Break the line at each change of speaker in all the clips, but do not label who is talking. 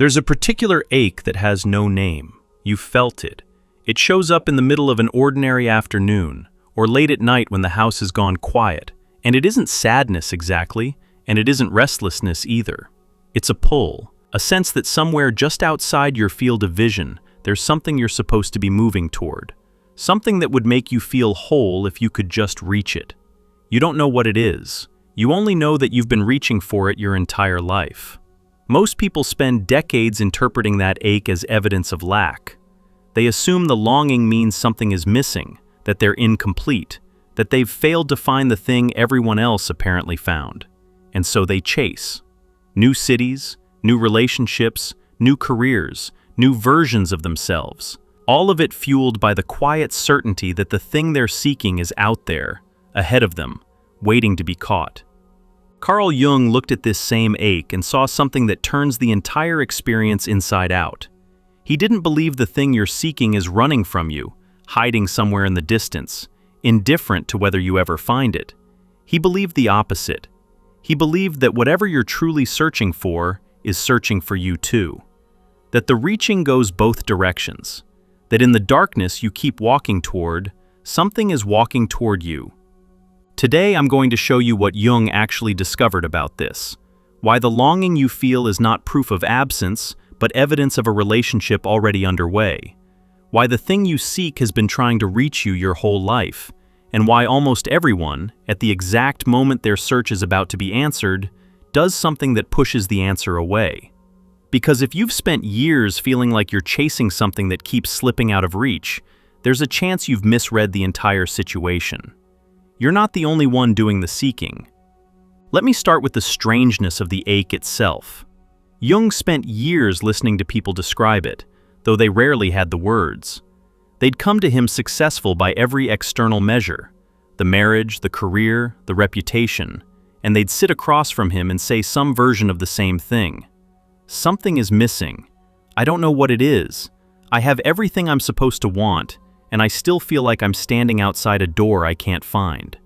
There's a particular ache that has no name. You felt it. It shows up in the middle of an ordinary afternoon, or late at night when the house has gone quiet. And it isn't sadness exactly, and it isn't restlessness either. It's a pull, a sense that somewhere just outside your field of vision, there's something you're supposed to be moving toward. Something that would make you feel whole if you could just reach it. You don't know what it is. You only know that you've been reaching for it your entire life. Most people spend decades interpreting that ache as evidence of lack. They assume the longing means something is missing, that they're incomplete, that they've failed to find the thing everyone else apparently found. And so they chase. New cities, new relationships, new careers, new versions of themselves. All of it fueled by the quiet certainty that the thing they're seeking is out there, ahead of them, waiting to be caught. Carl Jung looked at this same ache and saw something that turns the entire experience inside out. He didn't believe the thing you're seeking is running from you, hiding somewhere in the distance, indifferent to whether you ever find it. He believed the opposite. He believed that whatever you're truly searching for is searching for you too. That the reaching goes both directions. That in the darkness you keep walking toward, something is walking toward you. Today I'm going to show you what Jung actually discovered about this. Why the longing you feel is not proof of absence, but evidence of a relationship already underway. Why the thing you seek has been trying to reach you your whole life, and why almost everyone, at the exact moment their search is about to be answered, does something that pushes the answer away. Because if you've spent years feeling like you're chasing something that keeps slipping out of reach, there's a chance you've misread the entire situation. You're not the only one doing the seeking. Let me start with the strangeness of the ache itself. Jung spent years listening to people describe it, though they rarely had the words. They'd come to him successful by every external measure, the marriage, the career, the reputation, and they'd sit across from him and say some version of the same thing. Something is missing. I don't know what it is. I have everything I'm supposed to want, and I still feel like I'm standing outside a door I can't find.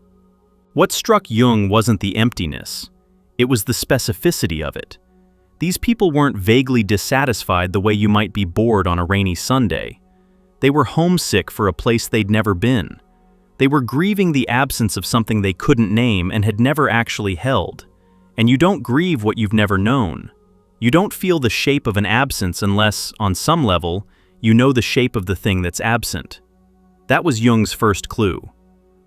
What struck Jung wasn't the emptiness. It was the specificity of it. These people weren't vaguely dissatisfied the way you might be bored on a rainy Sunday. They were homesick for a place they'd never been. They were grieving the absence of something they couldn't name and had never actually held. And you don't grieve what you've never known. You don't feel the shape of an absence unless, on some level, you know the shape of the thing that's absent. That was Jung's first clue.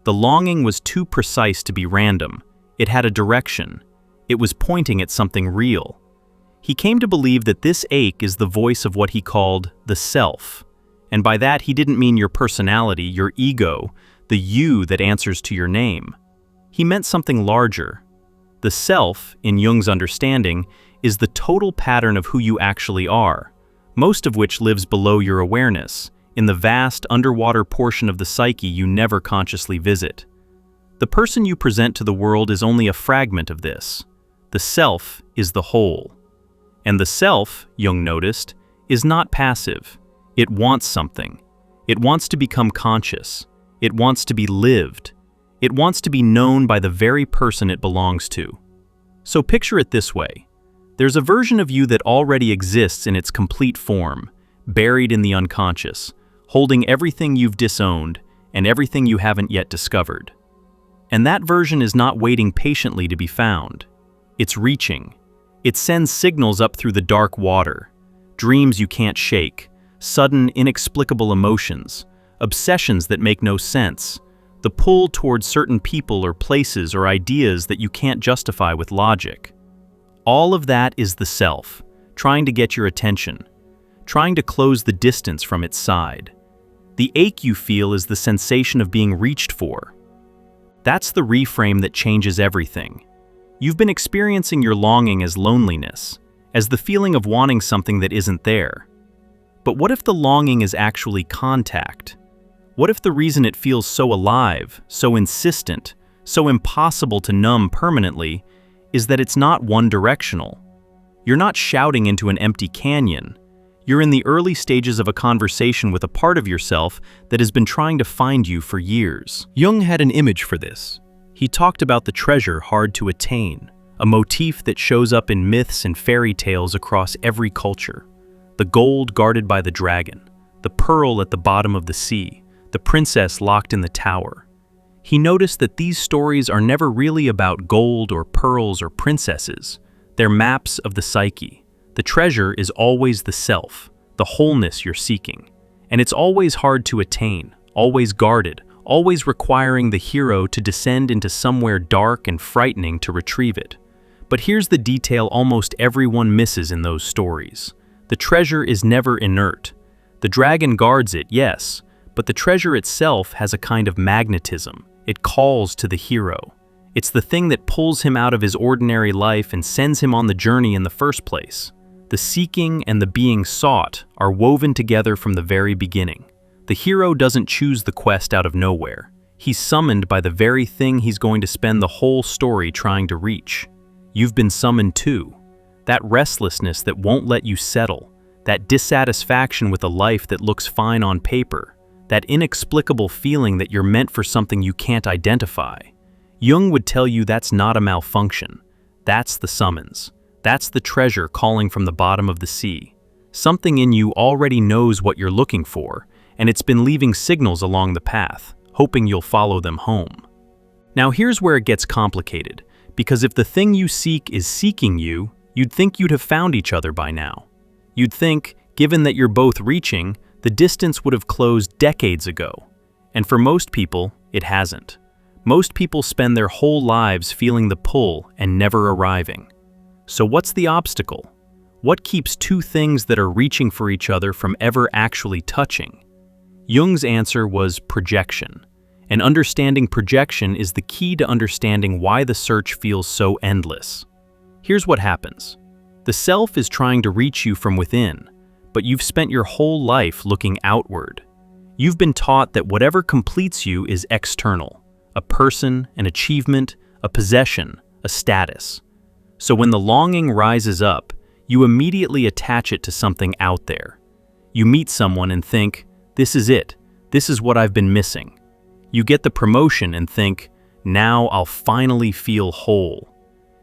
The longing was too precise to be random. It had a direction. It was pointing at something real. He came to believe that this ache is the voice of what he called the self. And by that he didn't mean your personality, your ego, the you that answers to your name. He meant something larger. The self, in Jung's understanding, is the total pattern of who you actually are, most of which lives below your awareness, in the vast underwater portion of the psyche you never consciously visit. The person you present to the world is only a fragment of this. The self is the whole. And the self, Jung noticed, is not passive. It wants something. It wants to become conscious. It wants to be lived. It wants to be known by the very person it belongs to. So picture it this way. There's a version of you that already exists in its complete form, buried in the unconscious, holding everything you've disowned and everything you haven't yet discovered. And that version is not waiting patiently to be found. It's reaching. It sends signals up through the dark water, dreams you can't shake, sudden, inexplicable emotions, obsessions that make no sense, the pull towards certain people or places or ideas that you can't justify with logic. All of that is the self, trying to get your attention, trying to close the distance from its side. The ache you feel is the sensation of being reached for. That's the reframe that changes everything. You've been experiencing your longing as loneliness, as the feeling of wanting something that isn't there. But what if the longing is actually contact? What if the reason it feels so alive, so insistent, so impossible to numb permanently, is that it's not one-directional? You're not shouting into an empty canyon. You're in the early stages of a conversation with a part of yourself that has been trying to find you for years. Jung had an image for this. He talked about the treasure hard to attain, a motif that shows up in myths and fairy tales across every culture. The gold guarded by the dragon, the pearl at the bottom of the sea, the princess locked in the tower. He noticed that these stories are never really about gold or pearls or princesses. They're maps of the psyche. The treasure is always the self, the wholeness you're seeking. And it's always hard to attain, always guarded, always requiring the hero to descend into somewhere dark and frightening to retrieve it. But here's the detail almost everyone misses in those stories. The treasure is never inert. The dragon guards it, yes, but the treasure itself has a kind of magnetism. It calls to the hero. It's the thing that pulls him out of his ordinary life and sends him on the journey in the first place. The seeking and the being sought are woven together from the very beginning. The hero doesn't choose the quest out of nowhere. He's summoned by the very thing he's going to spend the whole story trying to reach. You've been summoned too. That restlessness that won't let you settle, that dissatisfaction with a life that looks fine on paper, that inexplicable feeling that you're meant for something you can't identify. Jung would tell you that's not a malfunction. That's the summons. That's the treasure calling from the bottom of the sea. Something in you already knows what you're looking for, and it's been leaving signals along the path, hoping you'll follow them home. Now here's where it gets complicated, because if the thing you seek is seeking you, you'd think you'd have found each other by now. You'd think, given that you're both reaching, the distance would have closed decades ago. And for most people, it hasn't. Most people spend their whole lives feeling the pull and never arriving. So what's the obstacle? What keeps two things that are reaching for each other from ever actually touching? Jung's answer was projection. And understanding projection is the key to understanding why the search feels so endless. Here's what happens. The self is trying to reach you from within, but you've spent your whole life looking outward. You've been taught that whatever completes you is external, a person, an achievement, a possession, a status. So when the longing rises up, you immediately attach it to something out there. You meet someone and think, this is it, this is what I've been missing. You get the promotion and think, now I'll finally feel whole.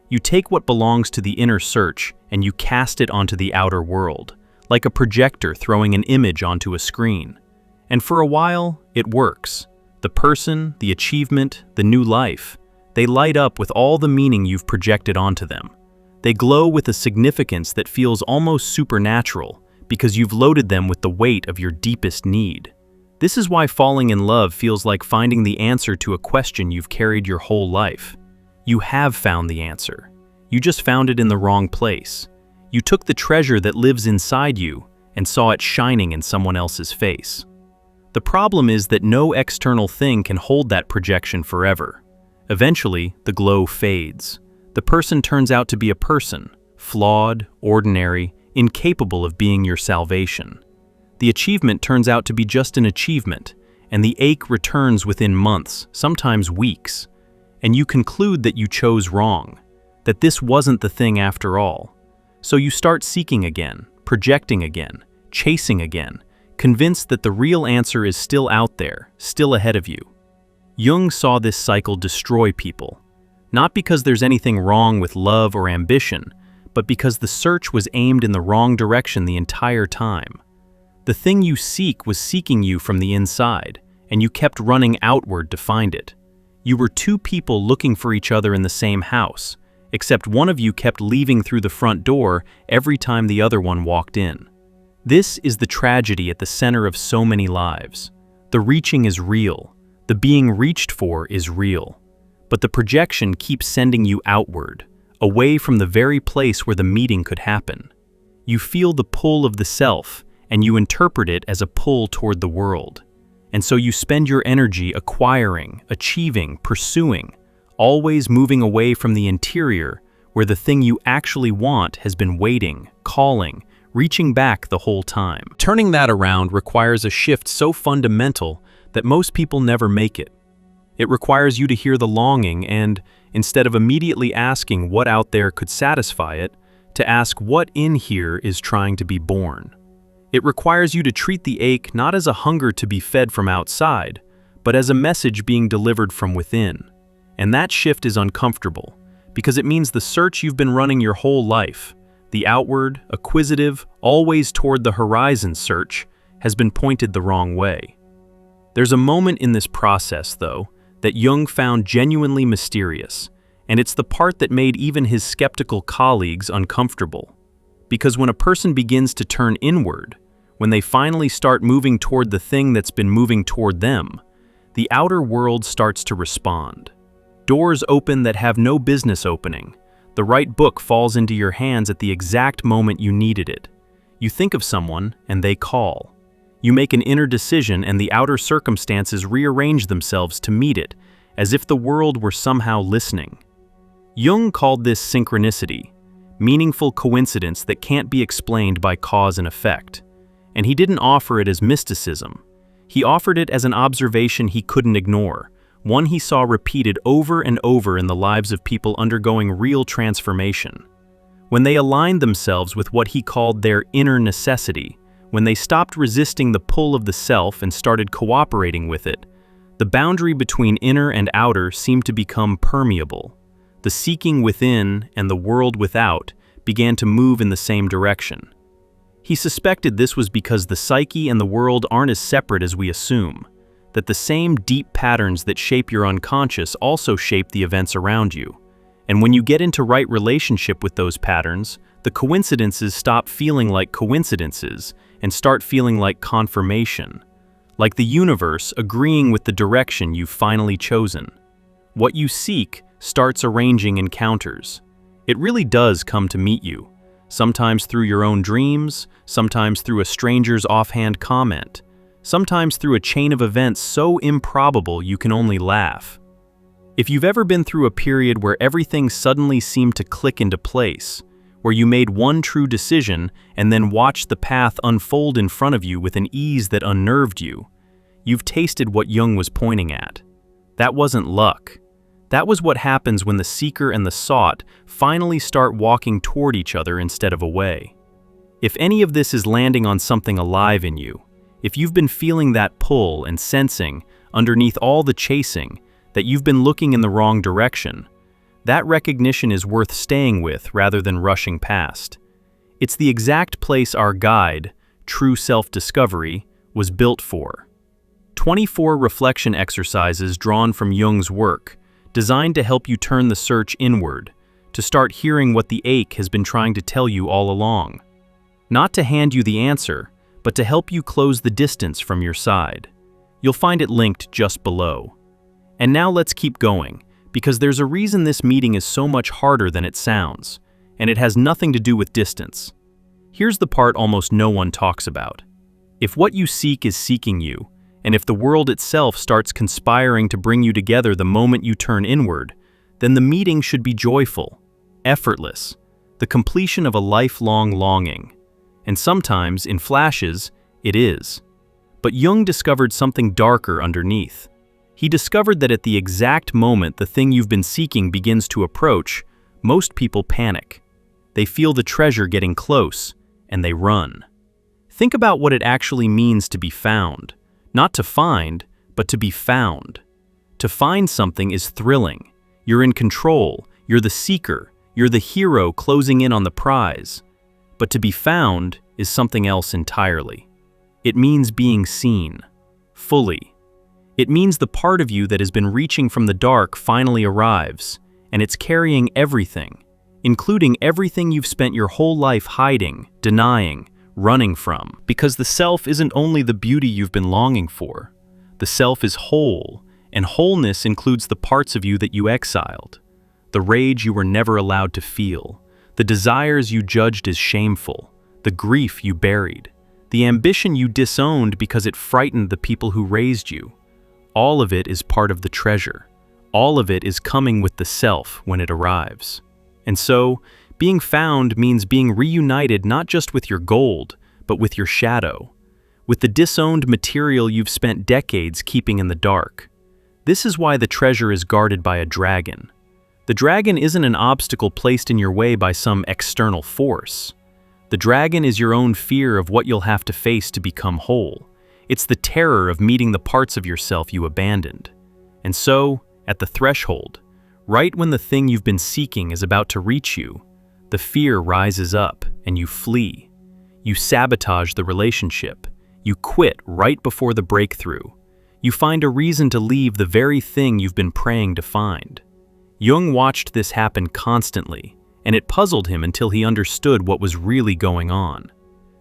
You take what belongs to the inner search and you cast it onto the outer world, like a projector throwing an image onto a screen. And for a while, it works. The person, the achievement, the new life, they light up with all the meaning you've projected onto them. They glow with a significance that feels almost supernatural because you've loaded them with the weight of your deepest need. This is why falling in love feels like finding the answer to a question you've carried your whole life. You have found the answer. You just found it in the wrong place. You took the treasure that lives inside you and saw it shining in someone else's face. The problem is that no external thing can hold that projection forever. Eventually, the glow fades. The person turns out to be a person, flawed, ordinary, incapable of being your salvation. The achievement turns out to be just an achievement, and the ache returns within months, sometimes weeks. And you conclude that you chose wrong, that this wasn't the thing after all. So you start seeking again, projecting again, chasing again, convinced that the real answer is still out there, still ahead of you. Jung saw this cycle destroy people, not because there's anything wrong with love or ambition, but because the search was aimed in the wrong direction the entire time. The thing you seek was seeking you from the inside, and you kept running outward to find it. You were two people looking for each other in the same house, except one of you kept leaving through the front door every time the other one walked in. This is the tragedy at the center of so many lives. The reaching is real. The being reached for is real. But the projection keeps sending you outward, away from the very place where the meeting could happen. You feel the pull of the self, and you interpret it as a pull toward the world. And so you spend your energy acquiring, achieving, pursuing, always moving away from the interior where the thing you actually want has been waiting, calling, reaching back the whole time. Turning that around requires a shift so fundamental that most people never make it. It requires you to hear the longing and, instead of immediately asking what out there could satisfy it, to ask what in here is trying to be born. It requires you to treat the ache not as a hunger to be fed from outside, but as a message being delivered from within. And that shift is uncomfortable, because it means the search you've been running your whole life, the outward, acquisitive, always toward the horizon search, has been pointed the wrong way. There's a moment in this process, though, that Jung found genuinely mysterious, and it's the part that made even his skeptical colleagues uncomfortable. Because when a person begins to turn inward, when they finally start moving toward the thing that's been moving toward them, the outer world starts to respond. Doors open that have no business opening. The right book falls into your hands at the exact moment you needed it. You think of someone, and they call. You make an inner decision, and the outer circumstances rearrange themselves to meet it, as if the world were somehow listening. Jung called this synchronicity, meaningful coincidence that can't be explained by cause and effect. And he didn't offer it as mysticism. He offered it as an observation he couldn't ignore, one he saw repeated over and over in the lives of people undergoing real transformation. When they aligned themselves with what he called their inner necessity, when they stopped resisting the pull of the self and started cooperating with it, the boundary between inner and outer seemed to become permeable. The seeking within and the world without began to move in the same direction. He suspected this was because the psyche and the world aren't as separate as we assume, that the same deep patterns that shape your unconscious also shape the events around you. And when you get into right relationship with those patterns, the coincidences stop feeling like coincidences and start feeling like confirmation, like the universe agreeing with the direction you've finally chosen. What you seek starts arranging encounters. It really does come to meet you, sometimes through your own dreams, sometimes through a stranger's offhand comment, sometimes through a chain of events so improbable you can only laugh. If you've ever been through a period where everything suddenly seemed to click into place, where you made one true decision and then watched the path unfold in front of you with an ease that unnerved you, you've tasted what Jung was pointing at. That wasn't luck. That was what happens when the seeker and the sought finally start walking toward each other instead of away. If any of this is landing on something alive in you, if you've been feeling that pull and sensing, underneath all the chasing, that you've been looking in the wrong direction, that recognition is worth staying with rather than rushing past. It's the exact place our guide, True Self-Discovery, was built for. 24 reflection exercises drawn from Jung's work, designed to help you turn the search inward, to start hearing what the ache has been trying to tell you all along. Not to hand you the answer, but to help you close the distance from your side. You'll find it linked just below. And now let's keep going, because there's a reason this meeting is so much harder than it sounds, and it has nothing to do with distance. Here's the part almost no one talks about. If what you seek is seeking you, and if the world itself starts conspiring to bring you together the moment you turn inward, then the meeting should be joyful, effortless, the completion of a lifelong longing. And sometimes, in flashes, it is. But Jung discovered something darker underneath. He discovered that at the exact moment the thing you've been seeking begins to approach, most people panic. They feel the treasure getting close, and they run. Think about what it actually means to be found. Not to find, but to be found. To find something is thrilling. You're in control, you're the seeker, you're the hero closing in on the prize. But to be found is something else entirely. It means being seen, fully. It means the part of you that has been reaching from the dark finally arrives, and it's carrying everything, including everything you've spent your whole life hiding, denying, running from. Because the self isn't only the beauty you've been longing for. The self is whole, and wholeness includes the parts of you that you exiled, the rage you were never allowed to feel, the desires you judged as shameful, the grief you buried, the ambition you disowned because it frightened the people who raised you. All of it is part of the treasure. All of it is coming with the self when it arrives. And so, being found means being reunited not just with your gold, but with your shadow, with the disowned material you've spent decades keeping in the dark. This is why the treasure is guarded by a dragon. The dragon isn't an obstacle placed in your way by some external force. The dragon is your own fear of what you'll have to face to become whole. It's the terror of meeting the parts of yourself you abandoned. And so, at the threshold, Right when the thing you've been seeking is about to reach you, the fear rises up and you flee. You sabotage the relationship. You quit right before the breakthrough. You find a reason to leave the very thing you've been praying to find. Jung watched this happen constantly, and it puzzled him until he understood what was really going on.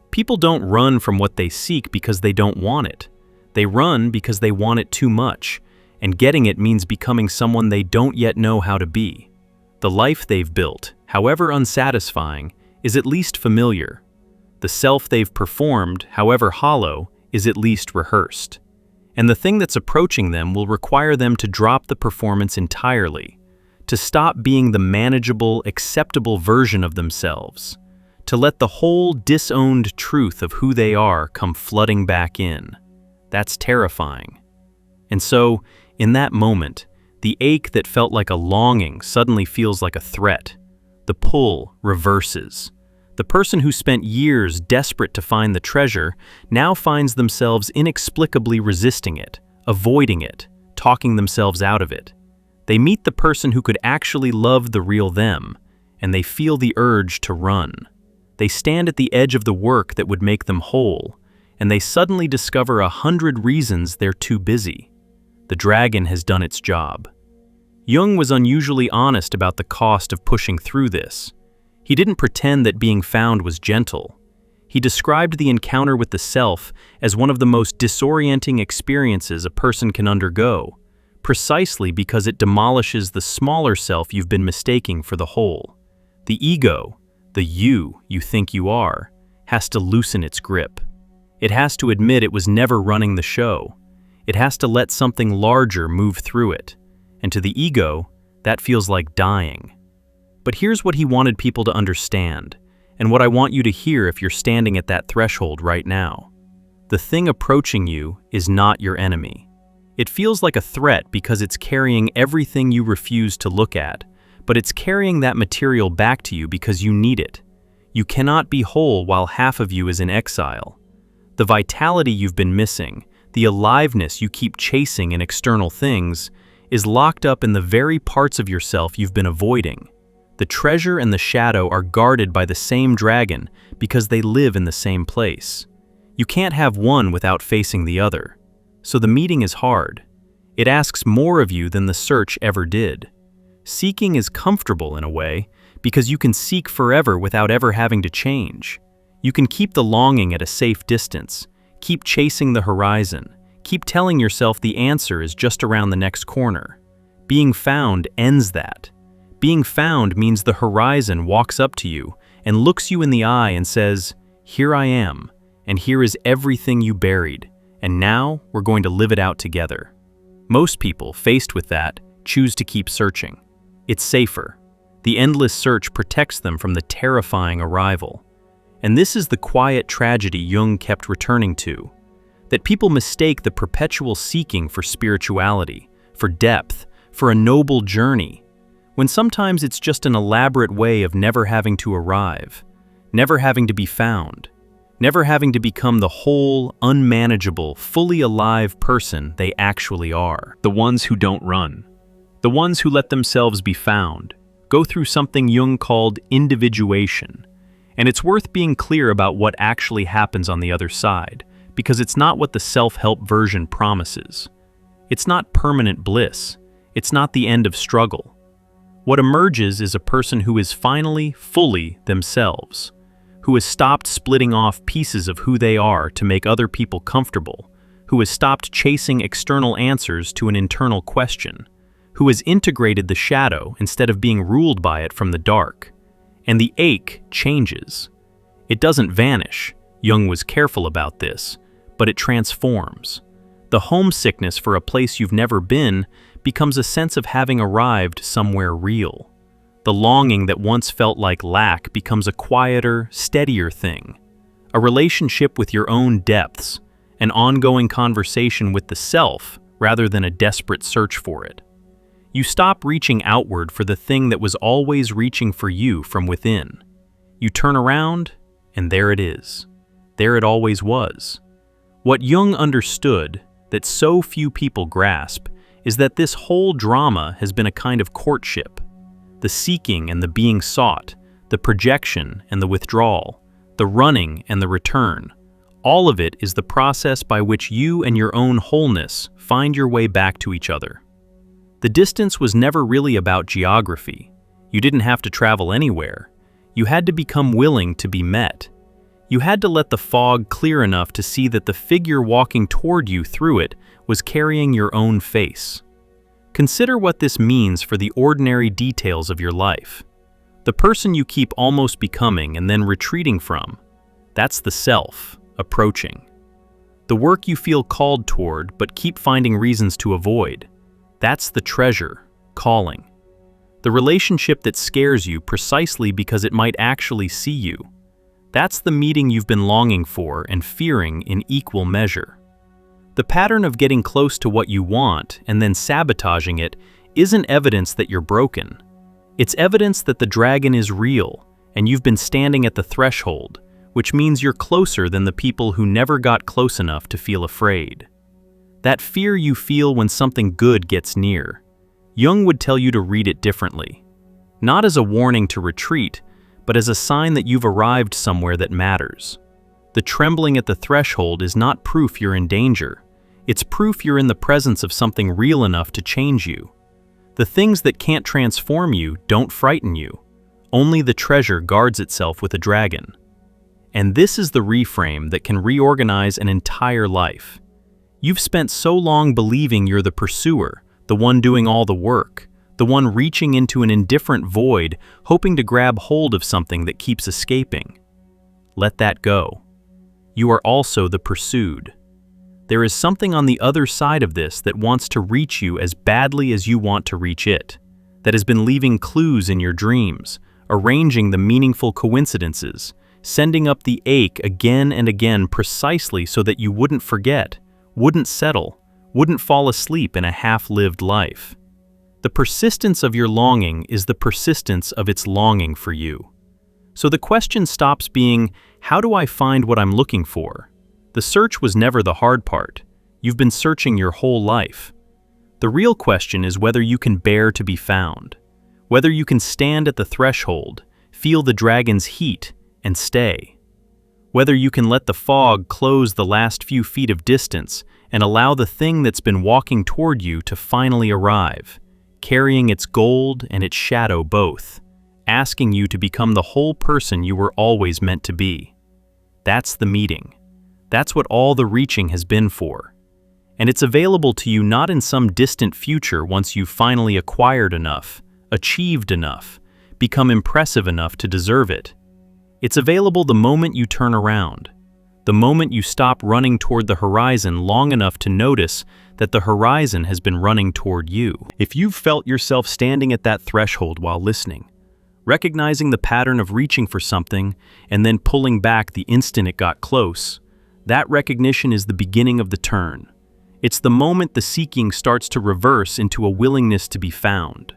People don't run from what they seek because they don't want it. They run because they want it too much, and getting it means becoming someone they don't yet know how to be. The life they've built, however unsatisfying, is at least familiar. The self they've performed, however hollow, is at least rehearsed. And the thing that's approaching them will require them to drop the performance entirely, to stop being the manageable, acceptable version of themselves, to let the whole disowned truth of who they are come flooding back in. That's terrifying. And so, in that moment, the ache that felt like a longing suddenly feels like a threat. The pull reverses. The person who spent years desperate to find the treasure now finds themselves inexplicably resisting it, avoiding it, talking themselves out of it. They meet the person who could actually love the real them, and they feel the urge to run. They stand at the edge of the work that would make them whole, and they suddenly discover 100 reasons they're too busy. The dragon has done its job. Jung was unusually honest about the cost of pushing through this. He didn't pretend that being found was gentle. He described the encounter with the self as one of the most disorienting experiences a person can undergo, precisely because it demolishes the smaller self you've been mistaking for the whole. The ego, the you think you are, has to loosen its grip. It has to admit it was never running the show. It has to let something larger move through it. And to the ego, that feels like dying. But here's what he wanted people to understand, and what I want you to hear if you're standing at that threshold right now. The thing approaching you is not your enemy. It feels like a threat because it's carrying everything you refuse to look at, but it's carrying that material back to you because you need it. You cannot be whole while half of you is in exile. The vitality you've been missing, the aliveness you keep chasing in external things, is locked up in the very parts of yourself you've been avoiding. The treasure and the shadow are guarded by the same dragon because they live in the same place. You can't have one without facing the other. So the meeting is hard. It asks more of you than the search ever did. Seeking is comfortable in a way because you can seek forever without ever having to change. You can keep the longing at a safe distance, keep chasing the horizon, keep telling yourself the answer is just around the next corner. Being found ends that. Being found means the horizon walks up to you and looks you in the eye and says, "Here I am, and here is everything you buried, and now we're going to live it out together." Most people, faced with that, choose to keep searching. It's safer. The endless search protects them from the terrifying arrival. And this is the quiet tragedy Jung kept returning to, that people mistake the perpetual seeking for spirituality, for depth, for a noble journey, when sometimes it's just an elaborate way of never having to arrive, never having to be found, never having to become the whole, unmanageable, fully alive person they actually are. The ones who don't run. The ones who let themselves be found, go through something Jung called individuation. And it's worth being clear about what actually happens on the other side, because it's not what the self-help version promises. It's not permanent bliss. It's not the end of struggle. What emerges is a person who is finally, fully themselves, who has stopped splitting off pieces of who they are to make other people comfortable, who has stopped chasing external answers to an internal question, who has integrated the shadow instead of being ruled by it from the dark. And the ache changes. It doesn't vanish. Jung was careful about this, but it transforms. The homesickness for a place you've never been becomes a sense of having arrived somewhere real. The longing that once felt like lack becomes a quieter, steadier thing. A relationship with your own depths, an ongoing conversation with the self rather than a desperate search for it. You stop reaching outward for the thing that was always reaching for you from within. You turn around, and there it is. There it always was. What Jung understood, that so few people grasp, is that this whole drama has been a kind of courtship. The seeking and the being sought, the projection and the withdrawal, the running and the return, all of it is the process by which you and your own wholeness find your way back to each other. The distance was never really about geography. You didn't have to travel anywhere. You had to become willing to be met. You had to let the fog clear enough to see that the figure walking toward you through it was carrying your own face. Consider what this means for the ordinary details of your life. The person you keep almost becoming and then retreating from, that's the self, approaching. The work you feel called toward but keep finding reasons to avoid, that's the treasure, calling. The relationship that scares you precisely because it might actually see you, that's the meeting you've been longing for and fearing in equal measure. The pattern of getting close to what you want and then sabotaging it isn't evidence that you're broken. It's evidence that the dragon is real and you've been standing at the threshold, which means you're closer than the people who never got close enough to feel afraid. That fear you feel when something good gets near, Jung would tell you to read it differently. Not as a warning to retreat, but as a sign that you've arrived somewhere that matters. The trembling at the threshold is not proof you're in danger. It's proof you're in the presence of something real enough to change you. The things that can't transform you don't frighten you. Only the treasure guards itself with a dragon. And this is the reframe that can reorganize an entire life. You've spent so long believing you're the pursuer, the one doing all the work, the one reaching into an indifferent void, hoping to grab hold of something that keeps escaping. Let that go. You are also the pursued. There is something on the other side of this that wants to reach you as badly as you want to reach it, that has been leaving clues in your dreams, arranging the meaningful coincidences, sending up the ache again and again precisely so that you wouldn't forget, wouldn't settle, wouldn't fall asleep in a half-lived life. The persistence of your longing is the persistence of its longing for you. So the question stops being, how do I find what I'm looking for? The search was never the hard part. You've been searching your whole life. The real question is whether you can bear to be found, whether you can stand at the threshold, feel the dragon's heat, and stay, whether you can let the fog close the last few feet of distance and allow the thing that's been walking toward you to finally arrive, carrying its gold and its shadow both, asking you to become the whole person you were always meant to be. That's the meeting. That's what all the reaching has been for. And it's available to you not in some distant future once you've finally acquired enough, achieved enough, become impressive enough to deserve it. It's available the moment you turn around, the moment you stop running toward the horizon long enough to notice that the horizon has been running toward you. If you've felt yourself standing at that threshold while listening, recognizing the pattern of reaching for something and then pulling back the instant it got close, that recognition is the beginning of the turn. It's the moment the seeking starts to reverse into a willingness to be found.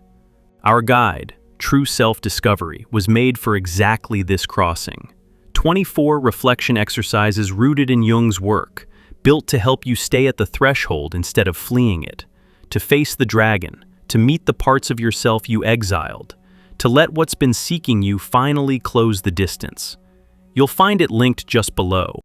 Our guide, True Self-Discovery, was made for exactly this crossing. 24 reflection exercises rooted in Jung's work, built to help you stay at the threshold instead of fleeing it, to face the dragon, to meet the parts of yourself you exiled, to let what's been seeking you finally close the distance. You'll find it linked just below.